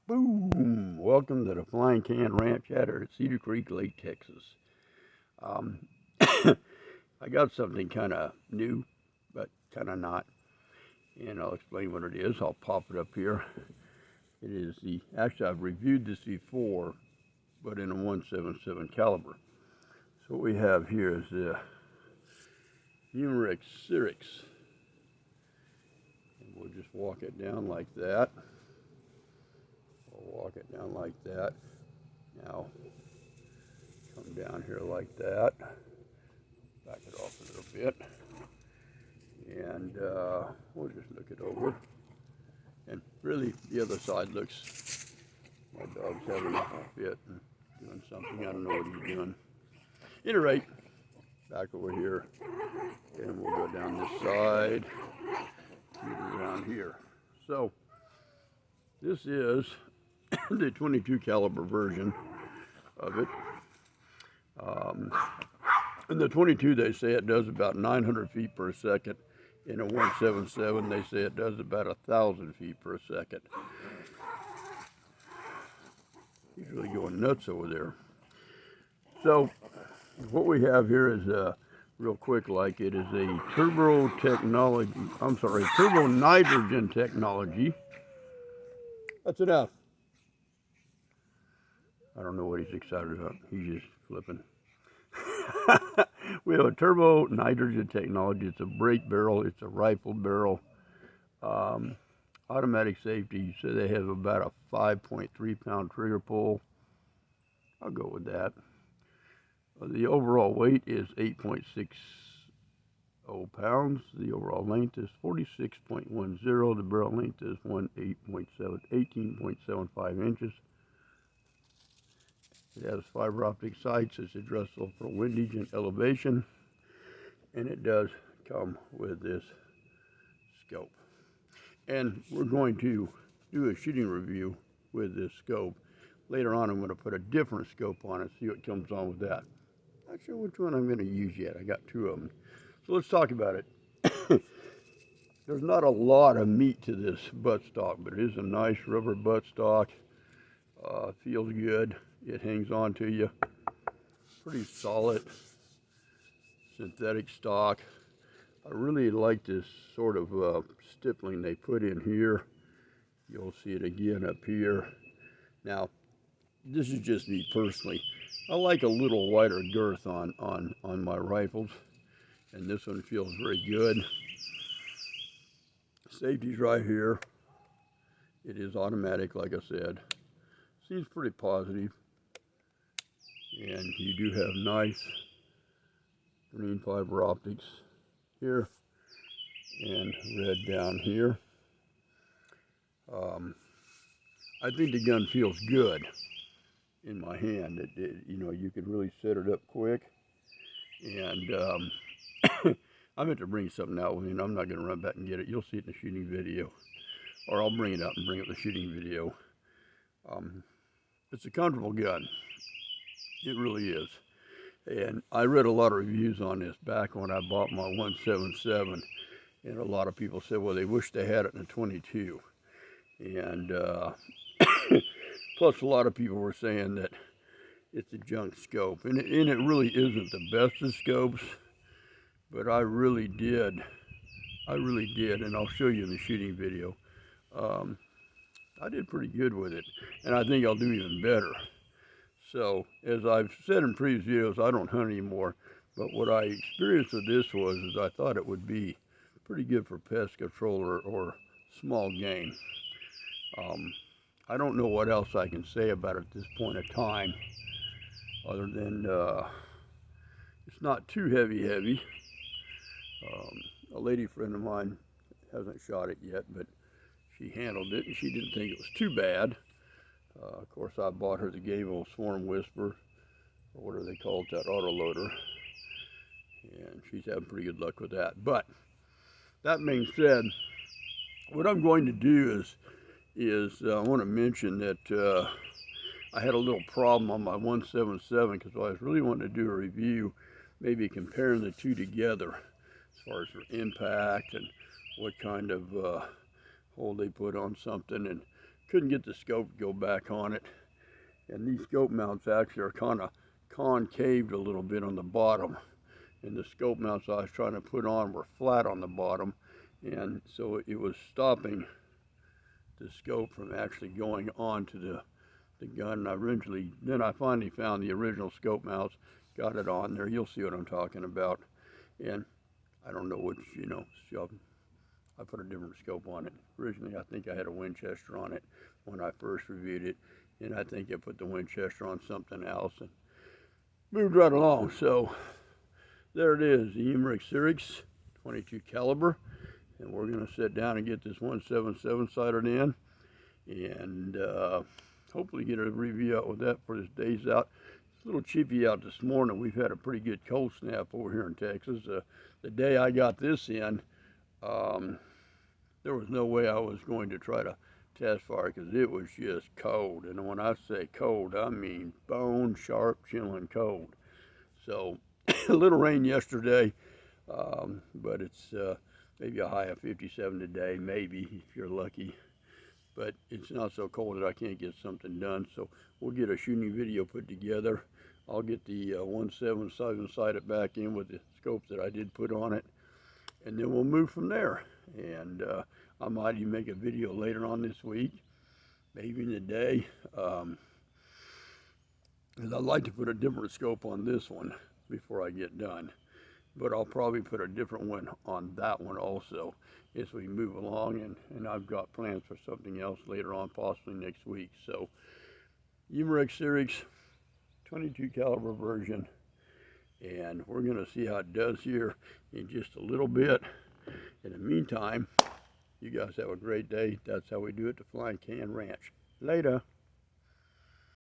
Boom! Welcome to the Flying Can Ranch Chatter at Cedar Creek Lake, Texas. Um, I got something kind of new, but kind of not, and I'll explain what it is. I'll pop it up here. It is actually I've reviewed this before, but in a 177 caliber. So what we have here is the Umarex Syrix, and we'll just walk it down like that. We'll walk it down like that. Now, come down here like that. Back it off a little bit. And we'll just look it over. And really, the other side looks, my dog's having a fit and doing something. I don't know what he's doing. At any rate, back over here. And we'll go down this side, around here. So, this is the 22 caliber version of it. In the 22, they say it does about 900 feet per second. In a 177, they say it does about 1,000 feet per second. He's really going nuts over there. So, what we have here is real quick, like it is a turbo nitrogen technology. That's enough. I don't know what he's excited about. He's just flipping. We have a turbo nitrogen technology. It's a brake barrel. It's a rifle barrel. Automatic safety. So they have about a 5.3 pound trigger pull. I'll go with that. The overall weight is 8.60 pounds. The overall length is 46.10. The barrel length is 18.75 inches. It has fiber optic sights. It's adjustable for windage and elevation. And it does come with this scope. And we're going to do a shooting review with this scope. Later on, I'm going to put a different scope on it, see what comes on with that. Not sure which one I'm going to use yet. I got two of them. So let's talk about it. There's not a lot of meat to this buttstock, but it is a nice rubber buttstock. Feels good. It hangs on to you. Pretty solid synthetic stock. I really like this sort of stippling they put in here. You'll see it again up here. Now, this is just me personally. I like a little wider girth on my rifles, and this one feels very good. Safety's right here. It is automatic, like I said. Seems pretty positive. And you do have nice green fiber optics here and red down here. I think the gun feels good in my hand. You know, you can really set it up quick. And I meant to bring something out with me, and I'm not going to run back and get it. You'll see it in the shooting video, or I'll bring it out and bring up the shooting video. It's a comfortable gun. It really is. And I read a lot of reviews on this back when I bought my 177, and a lot of people said, well, they wish they had it in a 22. And plus a lot of people were saying that it's a junk scope, and it really isn't the best of scopes, but I really did, and I'll show you in the shooting video. I did pretty good with it, and I think I'll do even better. So, as I've said in previous videos, I don't hunt anymore, but what I experienced with this is I thought it would be pretty good for pest control or small game. I don't know what else I can say about it at this point in time, other than it's not too heavy. A lady friend of mine hasn't shot it yet, but she handled it and she didn't think it was too bad. Of course, I bought her the Gable Swarm Whisper, or whatever they call it, that auto loader, and she's having pretty good luck with that. But that being said, what I'm going to do is I want to mention that I had a little problem on my 177 because I was really wanting to do a review, maybe comparing the two together as far as their impact and what kind of hole they put on something. And couldn't get the scope to go back on it. And these scope mounts actually are kind of concaved a little bit on the bottom. And the scope mounts I was trying to put on were flat on the bottom. And so it was stopping the scope from actually going onto the gun. Then I finally found the original scope mounts, got it on there. You'll see what I'm talking about. And I don't know which, I put a different scope on it. Originally, I think I had a Winchester on it when I first reviewed it. And I think I put the Winchester on something else and moved right along. So there it is, the Umarex Syrix 22 caliber. And we're going to sit down and get this 177 sighted in. And hopefully get a review out with that for this day's out. It's a little chippy out this morning. We've had a pretty good cold snap over here in Texas. The day I got this in, there was no way I was going to try to test fire because it was just cold. And when I say cold, I mean bone sharp, chilling cold. So a little rain yesterday, but it's maybe a high of 57 today, maybe if you're lucky. But it's not so cold that I can't get something done. So we'll get a shooting video put together. I'll get the 177 sighted back in with the scope that I did put on it. And then we'll move from there. And I might even make a video later on this week, maybe in the day. Because I'd like to put a different scope on this one before I get done. But I'll probably put a different one on that one also as we move along, and I've got plans for something else later on, possibly next week. So Umarex Syrix 22 caliber version, and we're going to see how it does here in just a little bit. In the meantime, you guys have a great day. That's how we do it at the Flying Can Ranch. Later.